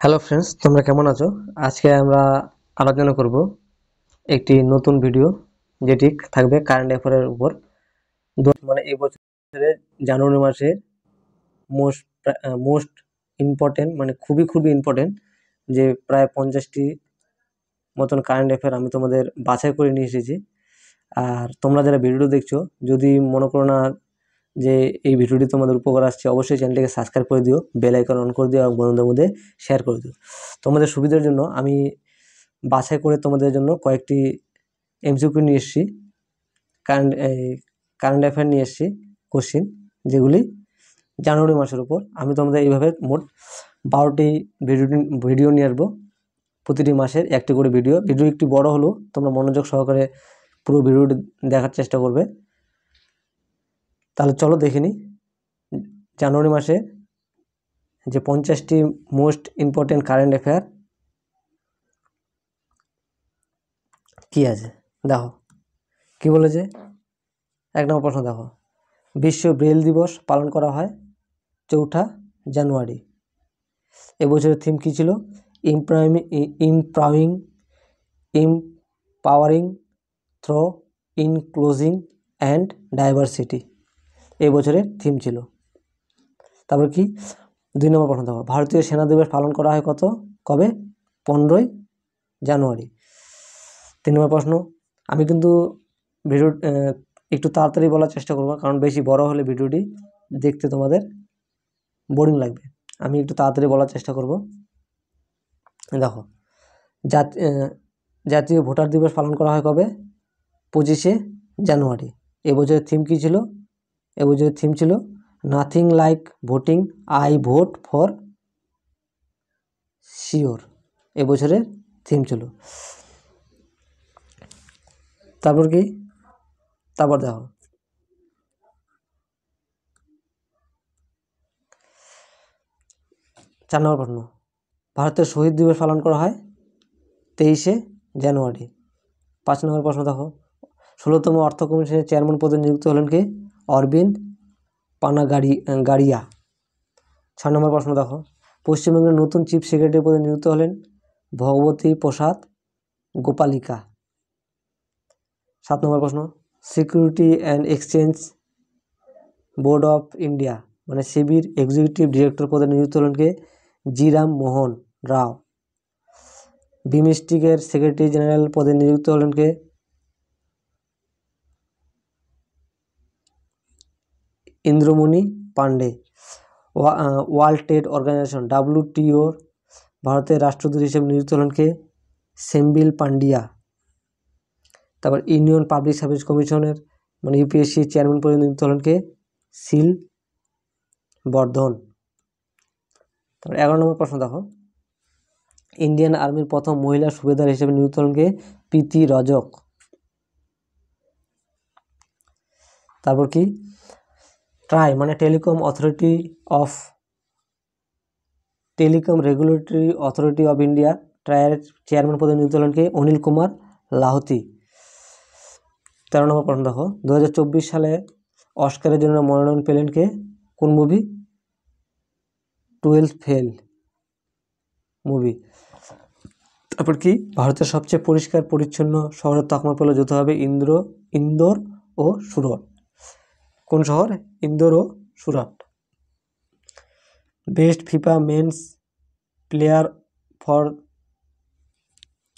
Hello friends, তোমরা কেমন আছো? আজকে আমরা আলোচনা করব একটি নতুন ভিডিও, যেটি থাকবে কারেন্ট অ্যাফেয়ারের উপর। মানে এই বছরের জানুয়ারি মাসের মোস্ট মোস্ট ইম্পর্টেন্ট, মানে খুবই ইম্পর্টেন্ট, যে প্রায় 50টি মতন কারেন্ট অ্যাফেয়ার আমি তোমাদের বাছাই করে নিয়ে এসেছি। আর তোমরা যারা ভিডিও দেখছো, যদি মনে করো না যে এই ভিডিওটি তোমাদের উপকার আসছে, অবশ্যই চ্যানেলটিকে সাবস্ক্রাইব করে দিও, বেল আইকন অন করে দিও এবং বন্ধুদের মধ্যে শেয়ার করে দিও। তোমাদের সুবিধার জন্য আমি বাছাই করে তোমাদের জন্য কয়েকটি এমসিকিউ নিয়ে এসেছি, কারেন্ট অ্যাফেয়ার নিয়ে এসেছি, কোশ্চিন, যেগুলি জানুয়ারি মাসের উপর। আমি তোমাদের এইভাবে মোট 12টি ভিডিও নিয়ে আসবো। প্রতিটি মাসের একটি করে ভিডিও একটু বড় হলেও তোমরা মনোযোগ সহকারে পুরো ভিডিওটি দেখার চেষ্টা করবে। তাহলে চলো দেখে নিই জানুয়ারি মাসে যে 50টি মোস্ট ইম্পর্টেন্ট কারেন্ট অ্যাফেয়ার কি আছে। দেখো কি বলেছে। 1 নম্বর প্রশ্ন দেখো, বিশ্ব ব্রেইল দিবস পালন করা হয় 4 জানুয়ারি। এবছরের থিম কী ছিল? ইম্পাওয়ারিং থ্রো ইনক্লুজিং অ্যান্ড ডাইভার্সিটি এবছরের থিম ছিল। তারপর কি 2 নম্বর প্রশ্ন দেখো, ভারতীয় সেনা দিবস পালন করা হয় কবে? 15 জানুয়ারি। 3 নম্বর প্রশ্ন, আমি কিন্তু ভিডিও একটু তাড়াতাড়ি বলার চেষ্টা করবো, কারণ বেশি বড় হলে ভিডিওটি দেখতে তোমাদের বোরিং লাগবে। আমি একটু তাড়াতাড়ি বলার চেষ্টা করব। দেখো, জাতীয় ভোটার দিবস পালন করা হয় কবে? 25 জানুয়ারি। এবছরের থিম কী ছিল? এবছরের থিম ছিল nothing like voting, I vote for sure. এবছরের থিম ছিল। তারপর কি? তারপর দেখো, 4 নম্বর প্রশ্ন, ভারতের শহীদ দিবস পালন করা হয় 23 জানুয়ারি। 5 নম্বর প্রশ্ন দেখো, 16তম অর্থ কমিশনের চেয়ারম্যান পদে নিযুক্ত হলেন কে? অরবিন্দ পানাগাড়িয়া। 6 নম্বর প্রশ্ন দেখো, পশ্চিমবঙ্গের নতুন চিফ সেক্রেটারি পদে নিযুক্ত হলেন ভগবতী প্রসাদ গোপালিকা। 7 নম্বর প্রশ্ন, Security and Exchange Board of India মানে সেবির এক্সিকিউটিভ ডিরেক্টর পদে নিযুক্ত হলেন কে? জি রাম মোহন রাও। বিমস্টেকের সেক্রেটারি জেনারেল পদে নিযুক্ত হলেন কে? Indramani Pandey. World Trade Organization WTO ভারতের রাষ্ট্রদূত হিসেবে নিযুক্ত হলেন কে? সেম্বিল পান্ডিয়া। তারপর ইউনিয়ন পাবলিক সার্ভিস কমিশনের মানে UPSC চেয়ারম্যান পদে নিযুক্ত হলেন কে? সিল বর্ধন। তারপর 11 নম্বর প্রশ্ন দেখো, ইন্ডিয়ান আর্মির প্রথম মহিলা সুবেদার হিসেবে নিযুক্ত হলেন কে? প্রীতি রজক। তারপর কি? ট্রাই মানে Telecom Regulatory Authority of India ট্রাইয়ের চেয়ারম্যান পদে নিযুক্ত হলেন কে? অনিল কুমার লাহোতি। 13 নম্বর প্রশ্ন দেখো, 2024 সালে অস্কারের জন্য মনোনয়ন পেলেন কে? কোন মুভি? 12 fail movie. তারপর কি? ভারতের সবচেয়ে পরিষ্কার পরিচ্ছন্ন শহরের তকমা পেল যৌথভাবে ইন্দোর ও সুরট। কোন শহর? ইন্দোর ও Surat. Best FIFA men's player for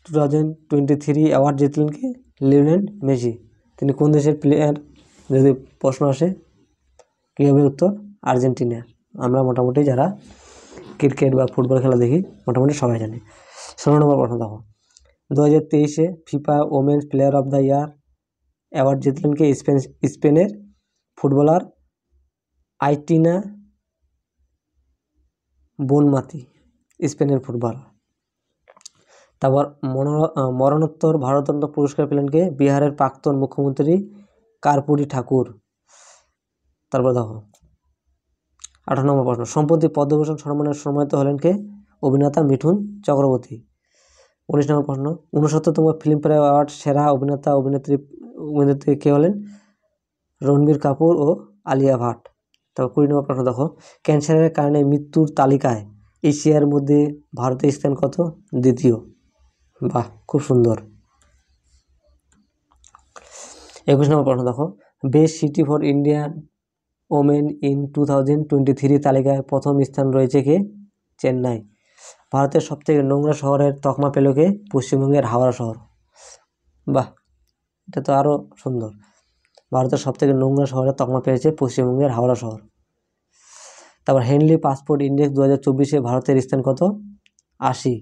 2023 award জিতলেন কে? Lionel Messi. তিনি কোন দেশের প্লেয়ার? যদি প্রশ্ন আসে কী হবে উত্তর? আর্জেন্টিনা। আমরা মোটামুটি যারা ক্রিকেট বা ফুটবল খেলা দেখি মোটামুটি সবাই জানি। 16 নম্বর প্রশ্ন দেখো, 2023 FIFA women's player of the year award জিতলেন কে? স্পেনের ফুটবলার আইটিনা বোনমাতি, স্পেনের ফুটবল। তারপর মরণোত্তর ভারতরত্ন পুরস্কার পেলেন কে? বিহারের প্রাক্তন মুখ্যমন্ত্রী কর্পূরী ঠাকুর। তারপর দেখো 18 নম্বর প্রশ্ন, সম্প্রতি পদ্মভূষণ সম্মানের সম্মানিত হলেন কে? অভিনেতা মিঠুন চক্রবর্তী। 19 নম্বর প্রশ্ন, 69তম ফিল্মফেয়ার অ্যাওয়ার্ড সেরা অভিনেত্রী কে হলেন? রণবীর কাপুর ও আলিয়া ভাট। তারপর 20 নম্বর প্রশ্ন দেখো, ক্যান্সারের কারণে মৃত্যুর তালিকায় এশিয়ার মধ্যে ভারতের স্থান কত? দ্বিতীয়। বাহ, খুব সুন্দর। 21 নম্বর প্রশ্ন দেখো, best city for Indian women in 2023 তালিকায় প্রথম স্থান রয়েছে কে? চেন্নাই। ভারতের সবথেকে নোংরা শহরের তকমা পেল কে? পশ্চিমবঙ্গের হাওড়া শহর। বাহ, এটা তো আরও সুন্দর। ভারতের সবথেকে নোংরা শহরের তকমা পেয়েছে পশ্চিমবঙ্গের হাওড়া শহর। তারপর হেনলি পাসপোর্ট ইন্ডেক্স 2024-এ ভারতের স্থান কত? 80।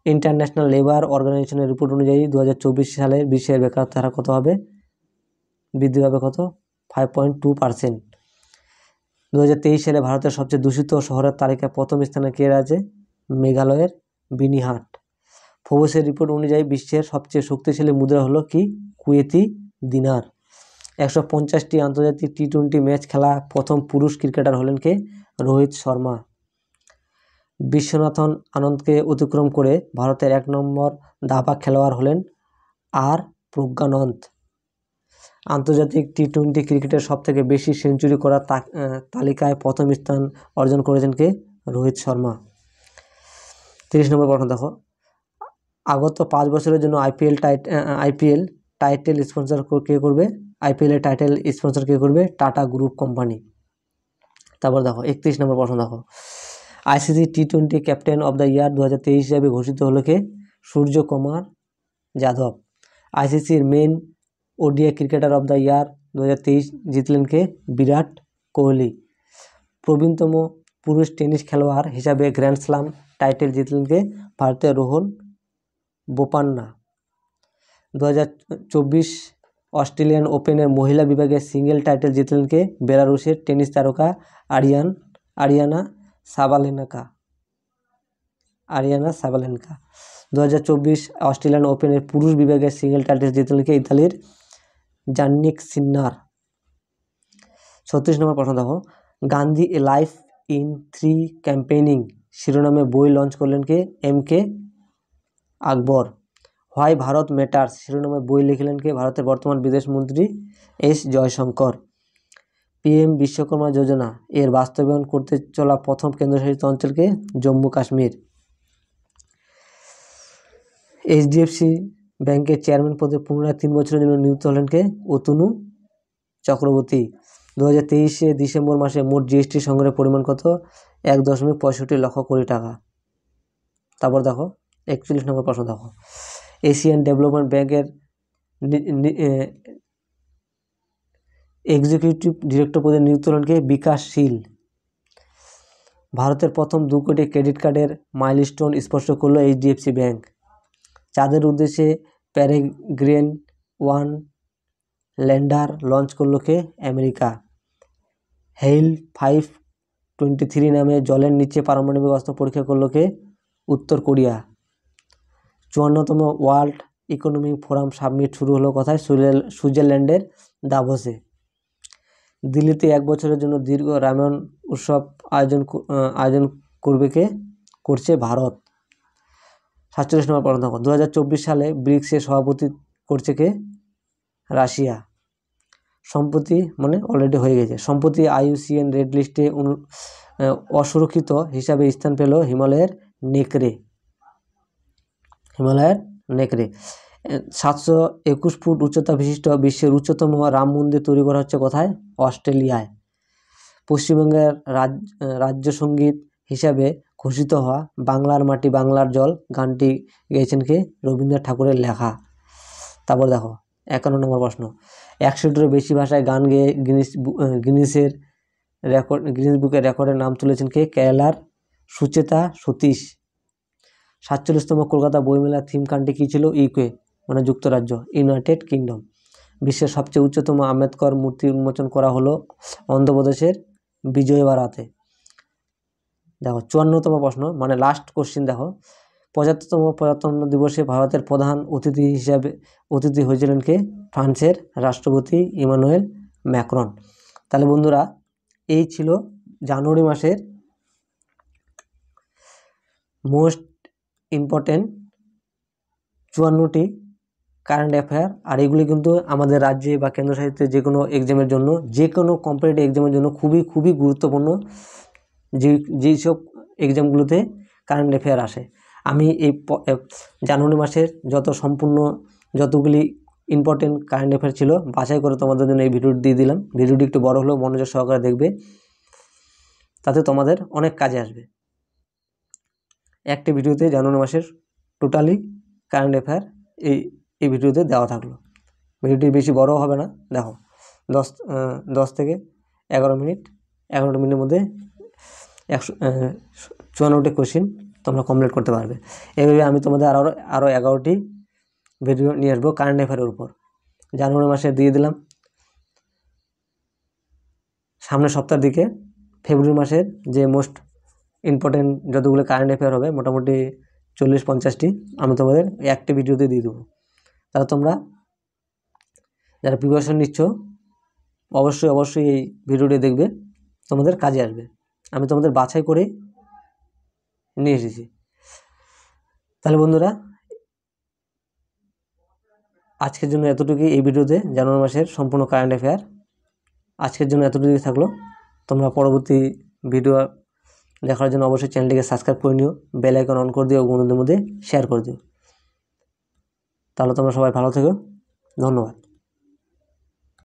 ইন্টারন্যাশনাল লেবার অর্গানাইজেশনের রিপোর্ট অনুযায়ী 2024 সালে বিশ্বের বেকারত্ব হার কত হবে? বৃদ্ধি পাবে কত? 5.2%। 2023 সালে ভারতের সবচেয়ে দূষিত শহরের তালিকায় প্রথম স্থানে কে আছে? মেঘালয়ের বিনিহাট। ফোবসের রিপোর্ট অনুযায়ী বিশ্বের সবচেয়ে শক্তিশালী মুদ্রা হলো কি? কুয়েতি দিনার। 150টি আন্তর্জাতিক টি-20 ম্যাচ খেলা প্রথম পুরুষ ক্রিকেটার হলেন কে? রোহিত শর্মা। বিশ্বনাথন আনন্দকে অতিক্রম করে ভারতের 1 নম্বর দাবা খেলোয়াড় হলেন আর প্রজ্ঞানন্দ। আন্তর্জাতিক টি-20 ক্রিকেটের সবথেকে বেশি সেঞ্চুরি করার তালিকায় প্রথম স্থান অর্জন করেছেন কে? রোহিত শর্মা। 30 নম্বর প্রশ্ন দেখো, আগত 5 বছরের জন্য আইপিএল টাইটেল স্পন্সর কে করবে? আইপিএলের টাইটেল স্পন্সর কে করবে? Tata group company. তারপর দেখো 31 নম্বর প্রশ্ন দেখো, আইসিসি টি-20 ক্যাপ্টেন অব দ্য ইয়ার 2023 হিসাবে ঘোষিত হলো কে? সূর্যকুমার যাদব। আইসিসির men ODI cricketer of the year 2023 জিতলেন কে? বিরাট কোহলি। প্রবীণতম পুরুষ টেনিস খেলোয়াড় হিসাবে গ্র্যান্ড স্লাম টাইটেল জিতলেন কে? ভারতের রোহন বোপান্না। 2024 অস্ট্রেলিয়ান ওপেনের মহিলা বিভাগে সিঙ্গেল টাইটেল জিতলেন কে? বেলারুশের টেনিস তারকা আরিয়ানা সাবালেনকা। 2024 অস্ট্রেলিয়ান ওপেনের পুরুষ বিভাগে সিঙ্গেল টাইটেল জিতলেন কে? ইতালির জান্নিক সিন্নার। 36 নম্বর প্রশ্ন দেখো, Gandhi a life in 3 campaigning শিরোনামে বই লঞ্চ করলেন কে? এম.কে. আকবর। হোয়াই ভারত ম্যাটার্স শিরোনামে বই লিখলেন কে? ভারতের বর্তমান বিদেশ মন্ত্রী এস জয়শঙ্কর। পিএম বিশ্বকর্মা যোজনা এর বাস্তবায়ন করতে চলা প্রথম কেন্দ্রশাসিত অঞ্চলকে? জম্মু কাশ্মীর। এইচডিএফসি ব্যাংকের চেয়ারম্যান পদে পুনরায় 3 বছরের জন্য নিযুক্ত হলেন কে? অতনু চক্রবর্তী। 2023 ডিসেম্বর মাসে মোট জিএসটি সংগ্রহের পরিমাণ কত? 1.65 লক্ষ কোটি টাকা। তারপর দেখো 41 নম্বর প্রশ্ন দেখো, এশিয়ান ডেভেলপমেন্ট ব্যাংকের এক্সিকিউটিভ ডিরেক্টর পদে নিযুক্ত হলেন কে? বিকাশ শীল। ভারতের প্রথম 2 কোটি ক্রেডিট কার্ডের মাইলস্টোন স্পর্শ করলো এইচডিএফসি ব্যাংক। চাঁদের উদ্দেশ্যে প্যারাগ্রেন 1 ল্যান্ডার লঞ্চ করলো কে? আমেরিকা। হেইল 523 নামে জলের নিচে পারমাণবিক অস্ত্র পরীক্ষা করলো কে? উত্তর কোরিয়া। 54তম ওয়ার্ল্ড ইকোনমিক ফোরাম সাবমিট শুরু হলো কোথায়? সুইজারল্যান্ডের দাভোসে। দিল্লিতে 1 বছরের জন্য দীর্ঘ রামায়ণ উৎসব আয়োজন করবে কে? করছে ভারত। 47 নম্বর প্রশ্ন দেখো, 2024 সালে ব্রিক্সের সভাপতি করছে কে? রাশিয়া। সম্প্রতি অলরেডি হয়ে গেছে। সম্প্রতি IUCN রেড লিস্টে অসুরক্ষিত হিসাবে স্থান পেল হিমালয়ের নেকড়ে। 721 ফুট উচ্চতা বিশিষ্ট বিশ্বের উচ্চতম রাম মন্দির তৈরি করা হচ্ছে কোথায়? অস্ট্রেলিয়ায়। পশ্চিমবঙ্গের রাজ্য সঙ্গীত হিসাবে ঘোষিত হওয়া বাংলার মাটি বাংলার জল গানটি গেয়েছেন কে? রবীন্দ্রনাথ ঠাকুরের লেখা। তারপর দেখো 51 নম্বর প্রশ্ন, 100-টিরও বেশি ভাষায় গান গেয়ে গিনিস বুকের রেকর্ডের নাম তুলেছেন কে? কেরালার সুচেতা সতীশ। 47তম কলকাতা বইমেলার থিম গানটি কী ছিল? ইউকে যুক্তরাজ্য, ইউনাইটেড কিংডম। বিশ্বের সবচেয়ে উচ্চতম আম্বেদকর মূর্তি উন্মোচন করা হলো অন্ধ্রপ্রদেশের বিজয়ওয়াড়াতে। দেখো 54তম প্রশ্ন লাস্ট কোশ্চিন দেখো, 75তম প্রজাতন্ত্র দিবসে ভারতের প্রধান অতিথি হয়েছিলেন কে? ফ্রান্সের রাষ্ট্রপতি ইমানুয়েল ম্যাক্রন। তাহলে বন্ধুরা, এই ছিল জানুয়ারি মাসের মোস্ট ইম্পর্টেন্ট 54টি কারেন্ট অ্যাফেয়ার। আর এগুলি কিন্তু আমাদের রাজ্যে বা কেন্দ্রশাসিত যে কোনো এক্সামের জন্য, যে কোনো কম্পিটিটিভ এক্সামের জন্য খুবই খুবই গুরুত্বপূর্ণ। যেসব এক্সামগুলোতে কারেন্ট অ্যাফেয়ার আসে। আমি এই জানুয়ারি মাসের যতগুলি ইম্পর্টেন্ট কারেন্ট অ্যাফেয়ার ছিল বাছাই করে তোমাদের জন্য এই ভিডিওটি দিয়ে দিলাম। ভিডিওটি একটু বড় হলেও মনোযোগ সহকারে দেখবে, তাতে তোমাদের অনেক কাজে আসবে। একটি ভিডিওতে জানুয়ারি মাসের টোটালি কারেন্ট অ্যাফেয়ার এই ভিডিওতে দেওয়া থাকলো। ভিডিওটি বেশি বড় হবে না, দেখো 10 থেকে 11 মিনিট, 11টা মিনিটের মধ্যে 154টি কোশ্চিন তোমরা কমপ্লিট করতে পারবে। এভাবে আমি তোমাদের আরও 11টি ভিডিও নিয়ে আসবো কারেন্ট অ্যাফেয়ারের উপর। জানুয়ারি মাসে দিয়ে দিলাম, সামনের সপ্তাহের দিকে ফেব্রুয়ারি মাসের যে মোস্ট ইম্পর্টেন্ট যতগুলো কারেন্ট অ্যাফেয়ার হবে মোটামুটি 40-50টি আমি তোমাদের একটি ভিডিওতে দিয়ে দেবো। তাহলে তোমরা যারা প্রিপারেশন নিচ্ছ অবশ্যই এই ভিডিওটি দেখবে, তোমাদের কাজে আসবে। আমি তোমাদের বাছাই করে নিয়ে এসেছি। তাহলে বন্ধুরা, আজকের জন্য এতটুকুই এই ভিডিওতে জানুয়ারি মাসের সম্পূর্ণ কারেন্ট অ্যাফেয়ার। আজকের জন্য এতটুকুই থাকলো। তোমরা পরবর্তী ভিডিও দেখার জন্য অবশ্যই চ্যানেলটিকে সাবস্ক্রাইব করে নিও, বেল আইকন অন করে দিও, বন্ধুদের মধ্যে শেয়ার করে দিও। তাহলে তোমরা সবাই ভালো থেকো, ধন্যবাদ।